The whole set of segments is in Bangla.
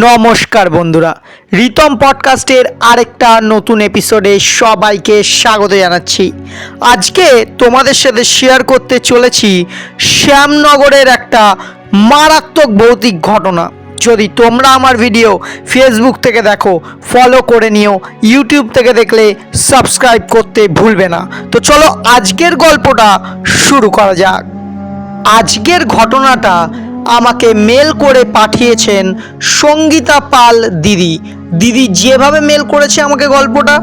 নমস্কার বন্ধুরা, রিতম পডকাস্টের আরেকটা নতুন এপিসোডে সবাইকে স্বাগত জানাচ্ছি। আজকে তোমাদের সাথে শেয়ার করতে চলেছি শ্যামনগরের একটা মারাত্মক ভৌতিক ঘটনা। যদি তোমরা আমার ভিডিও ফেসবুক থেকে দেখো ফলো করে নিও, ইউটিউব থেকে দেখলে সাবস্ক্রাইব করতে ভুলবে না। তো চলো আজকের গল্পটা শুরু করা যাক। আজকের ঘটনাটা আমাকে মেল করে পাঠিয়েছেন সঙ্গীতা পাল দিদি যেভাবে মেল করেছে আমাকে গল্পটা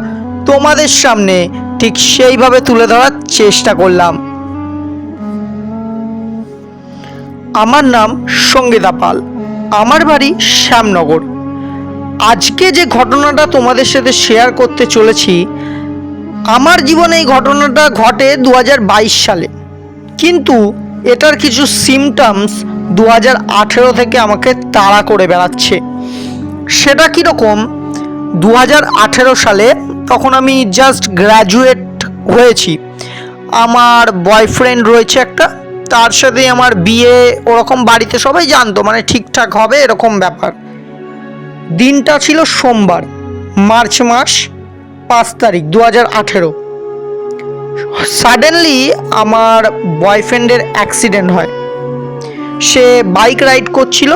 তোমাদের সামনে ঠিক সেইভাবে তুলে ধরার চেষ্টা করলাম। আমার নাম সঙ্গীতা পাল, আমার বাড়ি শ্যামনগর। আজকে যে ঘটনাটা তোমাদের সাথে শেয়ার করতে চলেছি, আমার জীবনে এই ঘটনাটা ঘটে 2022 সালে, কিন্তু এটার কিছু সিমটমস 2018 থেকে আমাকে তাড়া করে বেড়াচ্ছে। সেটা কীরকম? 2018 সালে তখন আমি জাস্ট গ্র্যাজুয়েট হয়েছি, আমার বয়ফ্রেন্ড রয়েছে একটা, তার সাথে আমার বিয়ে ওরকম বাড়িতে সবাই জানতো, মানে ঠিকঠাক হবে এরকম ব্যাপার। দিনটা ছিল সোমবার, মার্চ মাস 5 তারিখ 2018। সাডেনলি আমার বয়ফ্রেন্ডের অ্যাক্সিডেন্ট হয়। সে বাইক রাইড করছিল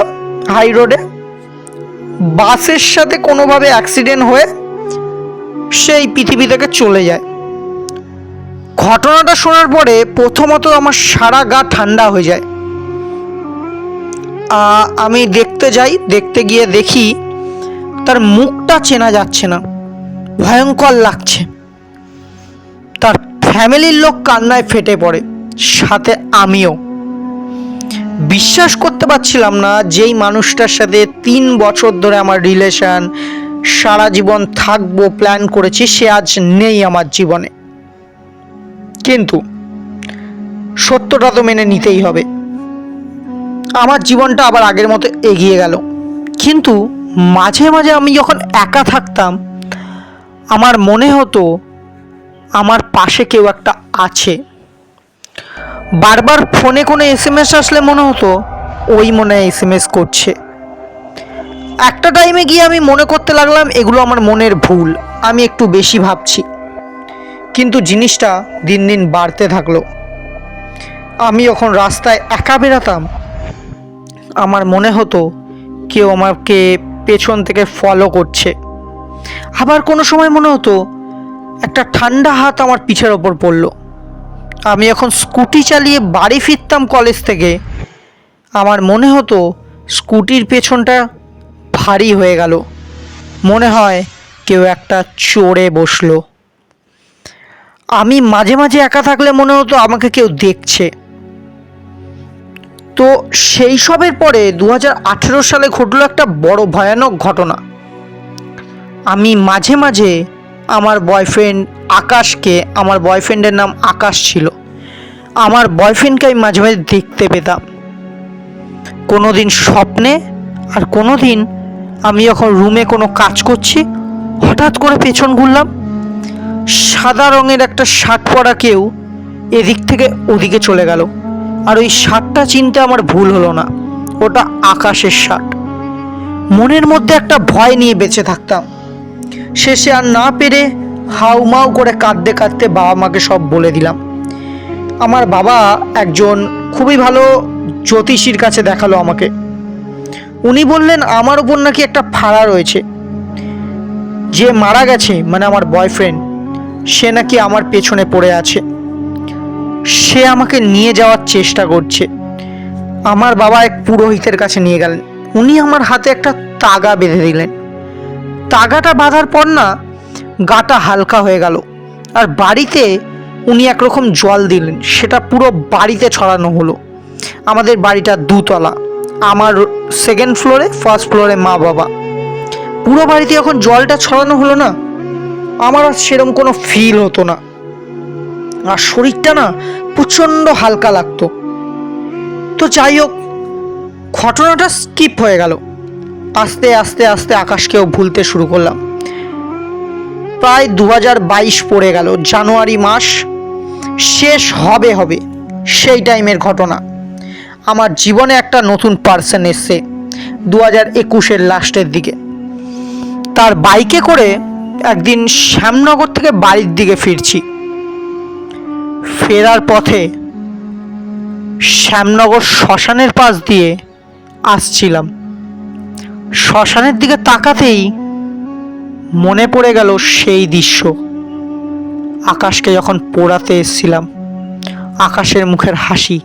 হাই রোডে, বাসের সাথে কোনোভাবে অ্যাক্সিডেন্ট হয়ে সেই পৃথিবী থেকে চলে যায়। ঘটনাটা শোনার পরে প্রথমত আমার সারা গা ঠান্ডা হয়ে যায়। আমি দেখতে যাই, দেখতে গিয়ে দেখি তার মুখটা চেনা যাচ্ছে না, ভয়ঙ্কর লাগছে। তার ফ্যামিলির লোক কান্নায় ফেটে পড়ে, সাথে আমিও। বিশ্বাস করতে পারছিলাম না, যেই মানুষটার সাথে 3 বছর ধরে আমার রিলেশন, সারা জীবন থাকবো প্ল্যান করেছি, সে আজ নেই আমার জীবনে। কিন্তু সত্যটা তো মেনে নিতেই হবে। আমার জীবনটা আবার আগের মতো এগিয়ে গেল, কিন্তু মাঝে মাঝে আমি যখন একা থাকতাম আমার মনে হতো আমার পাশে কেউ একটা আছে। বারবার ফোনে কোনো SMS আসলে মনে হতো ওই মনে হয় SMS করছে। একটা টাইমে গিয়ে আমি মনে করতে লাগলাম এগুলো আমার মনের ভুল, আমি একটু বেশি ভাবছি। কিন্তু জিনিসটা দিন দিন বাড়তে থাকলো। আমি যখন রাস্তায় একা বেরাতাম আমার মনে হতো কেউ আমাকে পেছন থেকে ফলো করছে। আবার কোনো সময় মনে হতো একটা ঠান্ডা হাত আমার পিঠের ওপর পড়লো। আমি এখন স্কুটি চালিয়ে বাড়ি ফিরতাম কলেজ থেকে, আমার মনে হতো স্কুটির পেছনটা ভারী হয়ে গেল, মনে হয় কেউ একটা চড়ে বসলো। আমি মাঝে মাঝে একা থাকলে মনে হতো আমাকে কেউ দেখছে। তো সেই সবের পরে 2018 সালে ঘটলো একটা বড় ভয়ানক ঘটনা। আমি মাঝে মাঝে আমার বয়ফ্রেন্ড আকাশকে, আমার বয়ফ্রেন্ডের নাম আকাশ ছিল, আমার বয়ফ্রেন্ডকে আমি মাঝে মাঝে দেখতে পেতাম, কোনো দিন স্বপ্নে, আর কোনো দিন আমি যখন রুমে কোনো কাজ করছি হঠাৎ করে পেছন ঘুরলাম, সাদা রঙের একটা শার্ট পরা কেউ এদিক থেকে ওদিকে চলে গেল। আর ওই শার্টটা চিনতে আমার ভুল হলো না, ওটা আকাশের শার্ট। মনের মধ্যে একটা ভয় নিয়ে বেঁচে থাকতাম। শেষে আর না পেরে হাউমাউ করে কাঁদতে কাঁদতে বাবা মাকে সব বলে দিলাম। আমার বাবা একজন খুবই ভালো জ্যোতিষীর কাছে দেখালো আমাকে। উনি বললেন আমার উপর নাকি একটা ফাঁড়া রয়েছে, যে মারা গেছে মানে আমার বয়ফ্রেন্ড, সে নাকি আমার পেছনে পড়ে আছে, সে আমাকে নিয়ে যাওয়ার চেষ্টা করছে। আমার বাবা এক পুরোহিতের কাছে নিয়ে গেলেন, উনি আমার হাতে একটা তাগা বেঁধে দিলেন। তাগাটা বাঁধার পর না গাটা হালকা হয়ে গেল। আর বাড়িতে উনি একরকম জল দিলেন, সেটা পুরো বাড়িতে ছড়ানো হলো। আমাদের বাড়িটা 2 তলা, আমার 2nd ফ্লোরে, 1st ফ্লোরে মা বাবা। পুরো বাড়িতে যখন জলটা ছড়ানো হলো না, আমার আর সেরকম কোনো ফিল হতো না, আর শরীরটা না প্রচণ্ড হালকা লাগতো। তো যাই হোক, ঘটনাটা স্কিপ হয়ে গেল। আস্তে আস্তে আস্তে আকাশকেও ভুলতে শুরু করলাম। প্রায় 2022 পড়ে গেল, জানুয়ারি মাস শেষ হবে সেই টাইমের ঘটনা। আমার জীবনে একটা নতুন পার্সন এসছে, 2021-এর লাস্টের দিকে। তার বাইকে করে একদিন শ্যামনগর থেকে বাড়ির দিকে ফিরছি। ফেরার পথে শ্যামনগর শ্মশানের পাশ দিয়ে আসছিলাম। শ্মশানের দিকে তাকাতেই মনে পড়ে গেল সেই দৃশ্য। আকাশকে যখন পোড়াতে এসেছিলাম, আকাশের মুখের হাসি।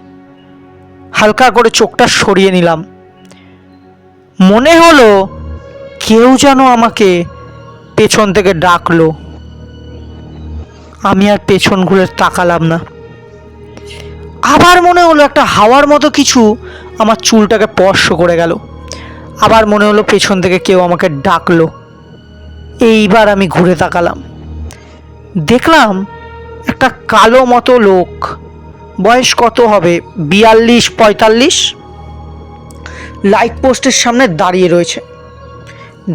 হালকা করে চোখটা সরিয়ে নিলাম। মনে হলো কেউ যেন আমাকে পেছন থেকে ডাকলো। আমি আর পেছন ঘুরে তাকালাম না। আবার মনে হলো একটা হাওয়ার মতো কিছু আমার চুলটাকে স্পর্শ করে গেল। আবার মনে হলো পেছন থেকে কেউ আমাকে ডাকলো। এইবার আমি ঘুরে তাকালাম, দেখলাম একটা কালো মতো লোক, বয়স কত হবে 42-45, লাইট পোস্টের সামনে দাঁড়িয়ে রয়েছে।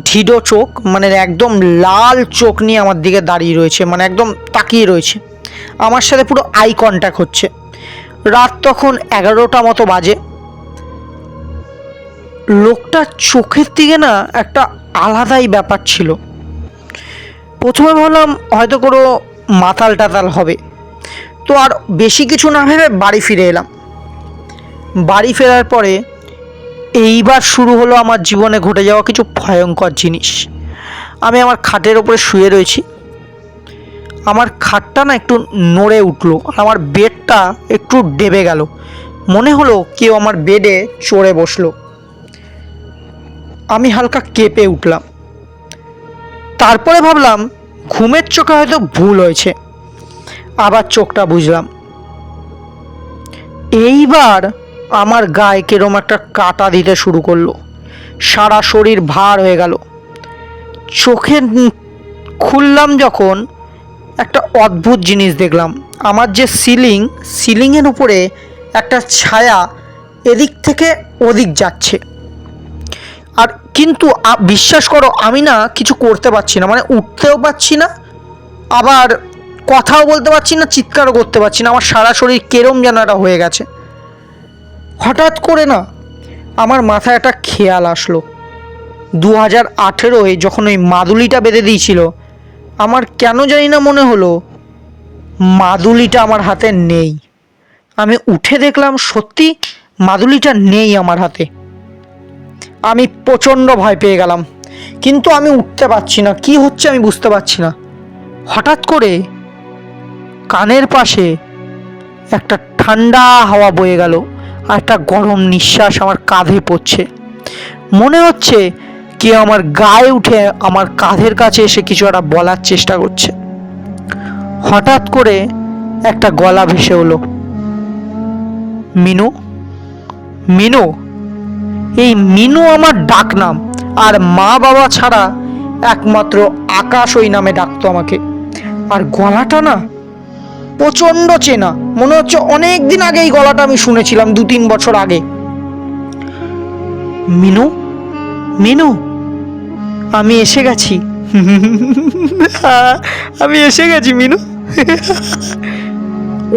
ঢিডো চোখ, মানে একদম লাল চোখ নিয়ে আমার দিকে দাঁড়িয়ে রয়েছে, মানে একদম তাকিয়ে রয়েছে। আমার সাথে পুরো আই কন্ট্যাক্ট হচ্ছে। রাত তখন 11টা মতো বাজে। লোকটার চোখের দিকে না একটা আলাদাই ব্যাপার ছিল। প্রথমে ভাবলাম হয়তো কোনো মাতাল টাতাল হবে, তো আর বেশি কিছু না ভেবে বাড়ি ফিরে এলাম। বাড়ি ফেরার পরে এইবার শুরু হলো আমার জীবনে ঘটে যাওয়া কিছু ভয়ঙ্কর জিনিস। আমি আমার খাটের ওপরে শুয়ে রয়েছি। আমার খাটটা না একটু নড়ে উঠলো, আর আমার বেডটা একটু ডেবে গেল। মনে হলো কেউ আমার বেডে চড়ে বসলো। আমি হালকা কেঁপে উঠলাম। তারপরে ভাবলাম ঘুমের চোখে হয়তো ভুল হয়েছে। আবার চোখটা বুঝলাম। এইবার আমার গায়ে কেরম একটা কাটা দিতে শুরু করলো। সারা শরীর ভার হয়ে গেল। চোখে খুললাম যখন, একটা অদ্ভুত জিনিস দেখলাম। আমার যে সিলিংয়ের উপরে একটা ছায়া এদিক থেকে ওদিক যাচ্ছে। আর কিন্তু বিশ্বাস করো, আমি না কিছু করতে পারছি না, মানে উঠতেও পারছি না, আবার কথাও বলতে পারছি না, চিৎকারও করতে পারছি না। আমার সারা শরীর কেরম যেন একটা হয়ে গেছে। হঠাৎ করে না আমার মাথায় একটা খেয়াল আসলো। 2018-এ যখন ওই মাদুলিটা বেঁধে দিয়েছিল, আমার কেন জানি না মনে হলো মাদুলিটা আমার হাতে নেই। আমি উঠে দেখলাম সত্যি মাদুলিটা নেই আমার হাতে। আমি প্রচণ্ড ভয় পেয়ে গেলাম, কিন্তু আমি উঠতে পারছি না, কি হচ্ছে আমি বুঝতে পারছি না। হঠাৎ করে কানের পাশে একটা ঠান্ডা হাওয়া বয়ে গেল, আর একটা গরম নিঃশ্বাস আমার কাঁধে পড়ছে। মনে হচ্ছে কেউ আমার গায়ে উঠে আমার কাঁধের কাছে এসে কিছু একটা বলার চেষ্টা করছে। হঠাৎ করে একটা গলা ভেসে হলো, মিনু। মিনু, এই মিনু আমার ডাক নাম, আর মা বাবা ছাড়া একমাত্র আকাশ ওই নামে ডাকতো আমাকে। আর গলাটা না প্রচণ্ড চেনা, মনে হচ্ছে অনেক দিন আগে এই গলাটা আমি শুনেছিলাম, 2-3 বছর আগে। মিনু, মিনু, আমি এসে গেছি। আমি এসে গেছি মিনু।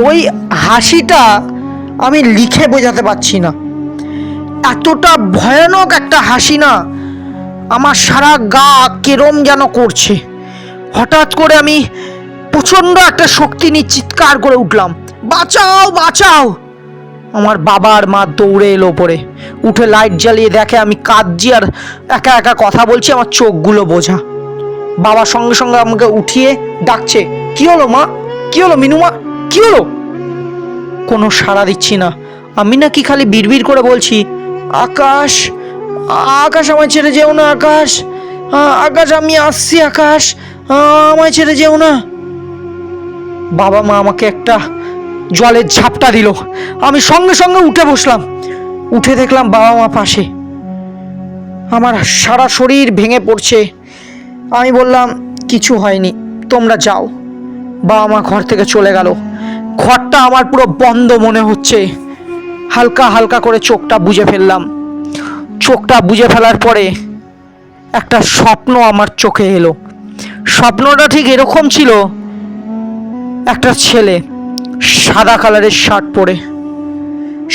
ওই হাসিটা আমি লিখে বোঝাতে পারছি না, এতটা ভয়ানক একটা হাসি না, আমার সারা গা কেরম যেন করছে। হঠাৎ করে আমি প্রচণ্ড একটা শক্তি নিয়ে চিৎকার করে উঠলাম, বাঁচাও বাঁচাও। আমার বাবা আর মা দৌড়ে এলো ওপরে, উঠে লাইট জ্বালিয়ে দেখে আমি কাঁদছি আর একা একা কথা বলছি, আমার চোখগুলো বোঝা। বাবা সঙ্গে সঙ্গে আমাকে উঠিয়ে ডাকছে, কি হলো মা, কি হলো মিনু মা, কি হলো? কোনো সাড়া দিচ্ছি না। আমি নাকি খালি বিড়বিড় করে বলছি, আকাশ, আকাশ আমায় ছেড়ে যেও না, আকাশ, আকাশ আমি আসছি, আকাশ আমায় ছেড়ে যেও না। বাবা মা আমাকে একটা জলের ঝাপটা দিল। আমি সঙ্গে সঙ্গে উঠে বসলাম। উঠে দেখলাম বাবা মা পাশে। আমার সারা শরীর ভেঙে পড়ছে। আমি বললাম, কিছু হয়নি, তোমরা যাও। বাবা মা ঘর থেকে চলে গেল। ঘরটা আমার পুরো বন্ধ মনে হচ্ছে। হালকা হালকা করে চোখটা বুজে ফেললাম। চোখটা বুজে ফেলার পরে একটা স্বপ্ন আমার চোখে এলো। স্বপ্নটা ঠিক এরকম ছিল, একটা ছেলে সাদা কালারের শার্ট পরে,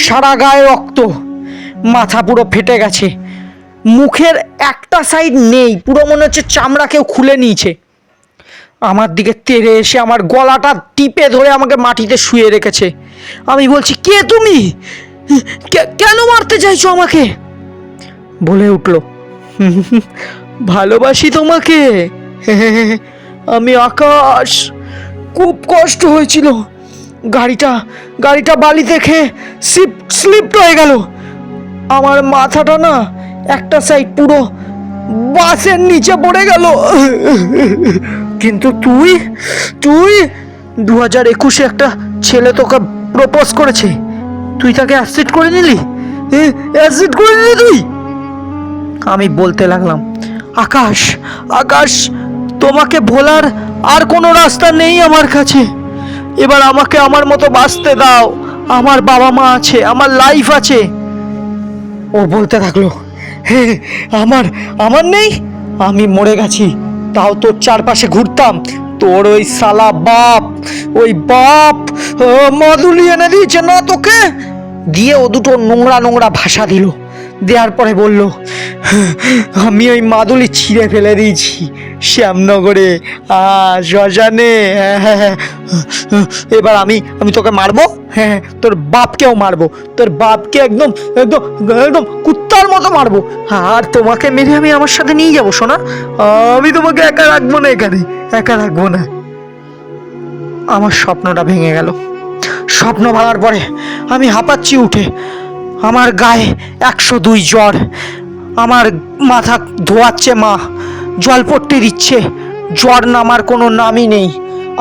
সারা গায়ে রক্ত, মাথা পুরো ফেটে গেছে, মুখের একটা সাইড নেই, পুরো মনে হচ্ছে চামড়া কেউ খুলে নিয়েছে। আমার দিকে তেড়ে এসে আমার গলাটা টিপে ধরে আমাকে মাটিতে শুয়ে রেখেছে। আমি বলছি, কে তুমি? কেন মারতে চাইছো আমাকে? বলে উঠলো, ভালোবাসি তোমাকে। আমি আকাশ। খুব কষ্ট হয়েছিল। গাড়িটা বালিতে খেয়ে স্লিপ হয়ে গেল। আমার মাথাটা না একটা সাইড পুরো বাসের নিচে পড়ে গেল। কিন্তু তুই 2021-এ একটা ছেলে তোকে প্রপোজ করেছে, তুই তাকে অ্যাসিড করে নিলি? অ্যাসিড করে নিলি তুই? আমি বলতে লাগলাম, আকাশ, তোমাকে ভোলার আর কোনো রাস্তা নেই আমার কাছে। এবার আমাকে আমার মতো বাঁচতে দাও। আমার বাবা মা আছে, আমার লাইফ আছে। ও বলতে থাকলো, আমার নেই? আমি মরে গেছি, তাও তোর চারপাশে ঘুরতাম। তোর ওই শালা বাপ মাদুলি এনে দিয়েছে না তোকে? দিয়ে ও দুটো নোংরা ভাষা দিল। দেওয়ার পরে বলল, আমি ওই মাদুলি ছিঁড়ে ফেলে দিয়েছি শ্যামনগরে শ্মশানে। এবার আমি তোকে মারবো। হ্যাঁ, তোর বাপকেও মারবো, তোর বাপকে একদম একদম একদম কুত্তার মতো মারবো। আর তোমাকে মেরে আমি আমার সাথে নিয়ে যাবো সোনা। আমি তোমাকে একা রাখবো না, এখানে একা রাখবো না। আমার স্বপ্নটা ভেঙে গেল। স্বপ্ন ভাঙার পরে আমি হাঁপাচ্ছি উঠে। আমার গায়ে 102 জ্বর। আমার মাথা ধোয়াচ্ছে মা, জলপট্টি দিচ্ছে। জ্বর নামার কোনো নামই নেই।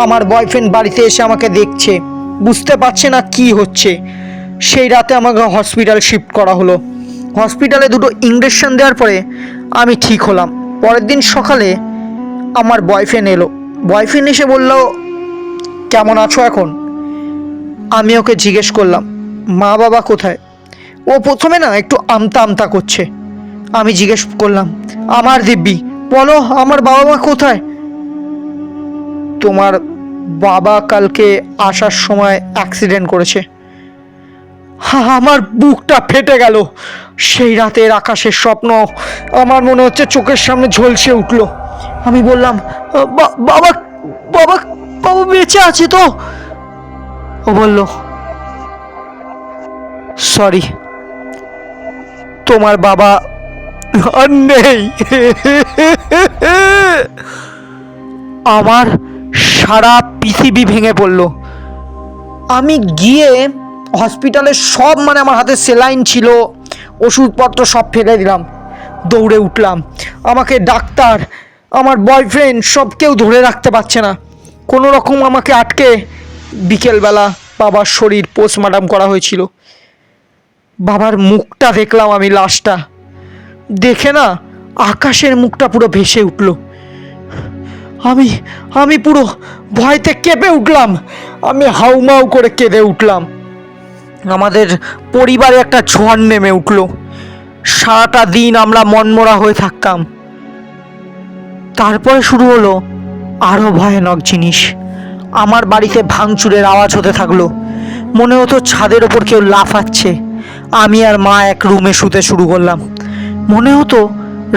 আমার বয়ফ্রেন্ড বাড়িতে এসে আমাকে দেখছে, বুঝতে পারছে না কি হচ্ছে। সেই রাতে আমাকে হসপিটাল শিফট করা হলো। হসপিটালে 2টো ইঞ্জেকশন দেওয়ার পরে আমি ঠিক হলাম। পরের দিন সকালে আমার বয়ফ্রেন্ড এলো। বয়ফ্রেন্ড এসে বলল, কেমন আছো এখন? আমি ওকে জিজ্ঞেস করলাম, মা বাবা কোথায়? ও প্রথমে না একটু আমতা করছে। আমি জিজ্ঞেস করলাম, আমার দিব্যি বলো, আমার বাবা মা কোথায়? তোমার বাবা কালকে আসার সময় অ্যাক্সিডেন্ট করেছে। আমার বুকটা ফেটে গেল। সেই রাতের আকাশের স্বপ্ন আমার মনে হচ্ছে চোখের সামনে ঝলসে উঠলো। আমি বললাম, বাবা বাবা বাবা বেঁচে আছে তো? ও বলল, সরি, তোমার বাবা আর নেই। আমার সারা পৃথিবী ভেঙে পড়ল। আমি গিয়ে হসপিটালে সব আমার হাতে সেলাইন ছিল, ওষুধপত্র সব ফেলে দিলাম। দৌড়ে উঠলাম। আমাকে ডাক্তার, আমার বয়ফ্রেন্ড সব কেউ ধরে রাখতে পারছে না। কোনো রকম আমাকে আটকে বিকেলবেলা বাবার শরীর পোস্টমর্টম করা হয়েছিল। বাবার মুখটা দেখলাম আমি, লাশটা দেখে না আকাশের মুখটা পুরো ভেসে উঠল। আমি পুরো ভয়তে কেঁপে উঠলাম। আমি হাউমাউ করে কেঁদে উঠলাম। আমাদের পরিবারে একটা ঝড় নেমে উঠল। সারাটা দিন আমরা মনমরা হয়ে থাকতাম। তারপরে শুরু হলো আরও ভয়ানক জিনিস। আমার বাড়িতে ভাঙচুরের আওয়াজ হতে থাকলো। মনে হতো ছাদের ওপর কেউ লাফাচ্ছে। আমি আর মা এক রুমে শুতে শুরু করলাম। মনে হতো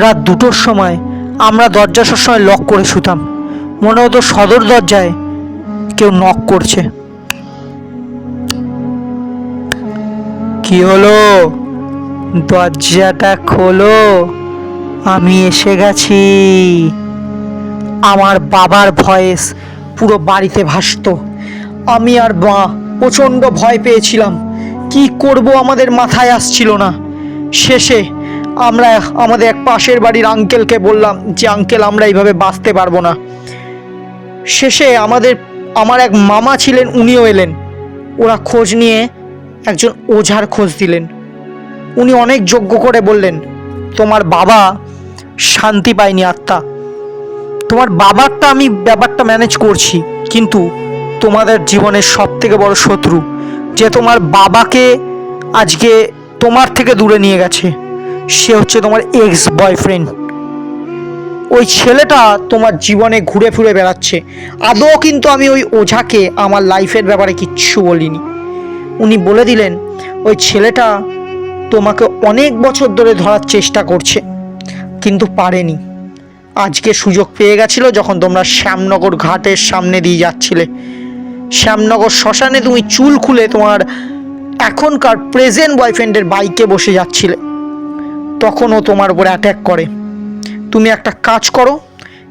রাত 2টোর সময়। আমরা দরজা সবসময় লক করে শুতাম। মনে হতো সদর দরজায় কেউ নক করছে। কি হলো? দরজাটা খোলো, আমি এসে গেছি। আমার বাবার ভয়েস পুরো বাড়িতে ভাসতো। আমি আর মা প্রচণ্ড ভয় পেয়েছিলাম। কি করব আমাদের মাথায় আসছিল না। শেষে আমরা আমাদের এক পাশের বাড়ির আঙ্কেলকে বললাম যে, আঙ্কেল, আমরা এইভাবে বাঁচতে পারবো না। শেষে আমার এক মামা ছিলেন, উনিও এলেন। ওরা খোঁজ নিয়ে একজন ওঝার খোঁজ দিলেন। উনি অনেক যজ্ঞ করে বললেন, তোমার বাবা শান্তি পায়নি আত্মা। তোমার বাবারটা আমি ব্যাপারটা ম্যানেজ করছি, কিন্তু তোমাদের জীবনের সব থেকে বড় শত্রু যে তোমার বাবাকে আজকে তোমার থেকে দূরে নিয়ে গেছে, সে হচ্ছে তোমার এক্স বয়ফ্রেন্ড। ওই ছেলেটা তোমার জীবনে ঘুরে ফিরে বেড়াচ্ছে। আদৌ কিন্তু আমি ওই ওঝাকে আমার লাইফের ব্যাপারে কিচ্ছু বলিনি। উনি বলে দিলেন, ওই ছেলেটা তোমাকে অনেক বছর ধরে ধরার চেষ্টা করছে। কিন্তু পারেনি। আজকে সুযোগ পেয়ে গেছিলো যখন তোমরা শ্যামনগর ঘাটের সামনে দিয়ে যাচ্ছিলে। শ্যামনগর শ্মশানে তুমি চুল খুলে তোমার এখনকার প্রেজেন্ট বয়ফ্রেন্ডের বাইকে বসে যাচ্ছিলে, তখনও তোমার উপর অ্যাট্যাক করে। তুমি একটা কাজ করো,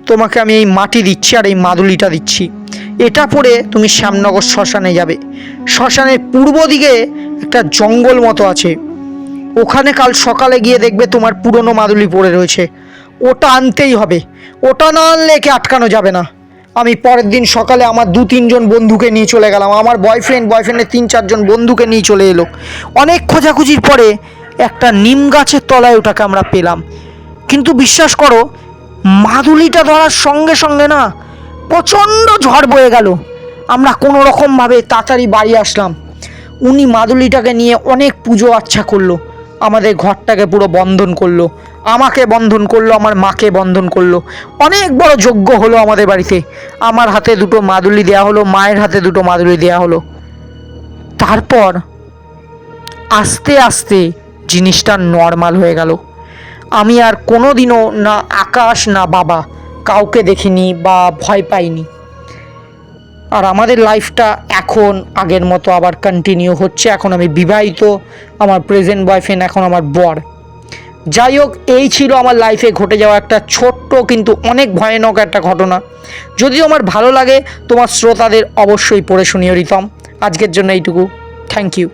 তোমাকে আমি এই মাটি দিচ্ছি আর এই মাদুলিটা দিচ্ছি, এটা পরে তুমি শ্যামনগর শ্মশানে যাবে। শ্মশানের পূর্ব দিকে একটা জঙ্গল মতো আছে, ওখানে কাল সকালে গিয়ে দেখবে তোমার পুরনো মাদুলি পড়ে রয়েছে, ওটা আনতেই হবে। ওটা না আনলে একে আটকানো যাবে না। আমি পরের দিন সকালে আমার 2-3 জন বন্ধুকে নিয়ে চলে গেলাম, আমার বয়ফ্রেন্ডের 3-4 জন বন্ধুকে নিয়ে চলে এলো। অনেক খোঁজাখুঁজির পরে একটা নিম গাছের তলায় ওটাকে আমরা পেলাম। কিন্তু বিশ্বাস করো, মাদুলিটা ধরার সঙ্গে সঙ্গে না প্রচণ্ড ঝড় বয়ে গেল। আমরা কোনো রকমভাবে তাড়াতাড়ি বাড়ি আসলাম। উনি মাদুলিটাকে নিয়ে অনেক পুজো আচ্ছা করলো, আমাদের ঘরটাকে পুরো বন্ধন করলো, আমাকে বন্ধন করলো, আমার মাকে বন্ধন করলো। অনেক বড় যজ্ঞ হলো আমাদের বাড়িতে। আমার হাতে 2টো মাদুলি দেওয়া হলো, মায়ের হাতে 2টো মাদুলি দেওয়া হলো। তারপর আস্তে আস্তে জিনিসটা নর্মাল হয়ে গেল। আমি আর কোনো দিনও না আকাশ না বাবা কাউকে দেখিনি বা ভয় পাইনি। আর আমাদের লাইফটা এখন আগের মতো আবার কন্টিনিউ হচ্ছে। এখন আমি বিবাহিত, আমার প্রেজেন্ট বয়ফ্রেন্ড এখন আমার বর। যাই হোক, এই ছিল আমার লাইফে ঘটে যাওয়া একটা ছোট্ট কিন্তু অনেক ভয়ানক একটা ঘটনা। যদিও আমার ভালো লাগে, তোমার শ্রোতাদের অবশ্যই পড়ে শুনিও রিতম। আজকের জন্য এইটুকু, থ্যাংক ইউ।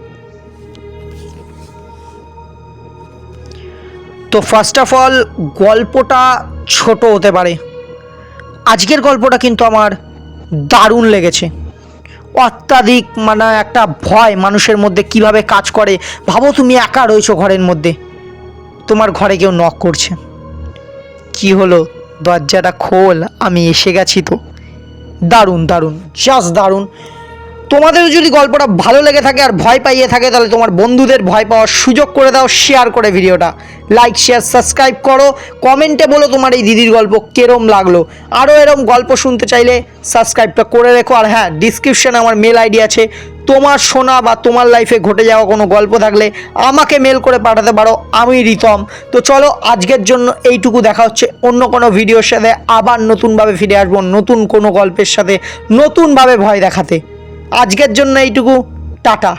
তো ফার্স্ট অফ অল, গল্পটা ছোট হতে পারে, আজকের গল্পটা কিন্তু আমার দারুণ লেগেছে। অত্যাধিক মানে একটা ভয় মানুষের মধ্যে কিভাবে কাজ করে। ভাবো তুমি একা রয়েছো ঘরের মধ্যে, তোমার ঘরে কেউ নক করছে, কি হলো দরজাটা খোল, আমি এসে গেছি। তো দারুণ দারুণ, জাস্ট দারুণ। তোমাদের যদি গল্পটা ভালো লেগে থাকে আর ভয় পাইয়ে থাকে, তাহলে তোমার বন্ধুদের ভয় পাওয়ার সুযোগ করে দাও, শেয়ার করে ভিডিওটা লাইক শেয়ার সাবস্ক্রাইব করো। কমেন্টে বলো তোমার এই দিদির গল্প কেরম লাগলো। আরও এরম গল্প শুনতে চাইলে সাবস্ক্রাইবটা করে রেখো। আর হ্যাঁ, ডিসক্রিপশানে আমার মেল আইডি আছে, তোমার শোনা বা তোমার লাইফে ঘটে যাওয়া কোনো গল্প থাকলে আমাকে মেল করে পাঠাতে পারো, আমি রিতম। তো চলো, আজকের জন্য এইটুকু। দেখা হচ্ছে অন্য কোনো ভিডিওর সাথে, আবার নতুনভাবে ফিরে আসবো নতুন কোনো গল্পের সাথে, নতুনভাবে ভয় দেখাতে। আজকের জন্য এইটুকু, টাটা।